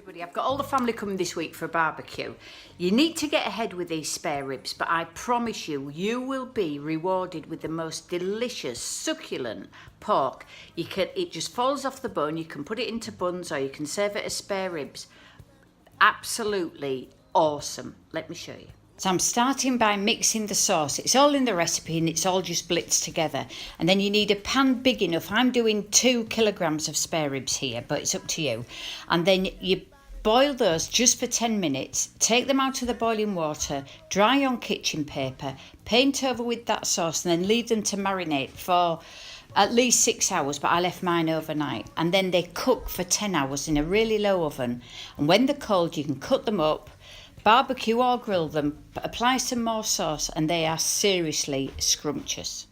everybody, I've got all the family coming this week for a barbecue. You need to get ahead with these spare ribs, but I promise you, you will be rewarded with the most delicious, succulent pork. It just falls off the bone. You can put it into buns or you can serve it as spare ribs. Absolutely awesome. Let me show you. So I'm starting by mixing the sauce. It's all in the recipe and it's all just blitzed together. And then you need a pan big enough. I'm doing 2 kilograms of spare ribs here, but it's up to you. And then you boil those just for 10 minutes. Take them out of the boiling water, dry on kitchen paper, paint over with that sauce, and then leave them to marinate for at least 6 hours, but I left mine overnight. And then they cook for 10 hours in a really low oven. And when they're cold, you can cut them up, barbecue or grill them, apply some more sauce, and they are seriously scrumptious.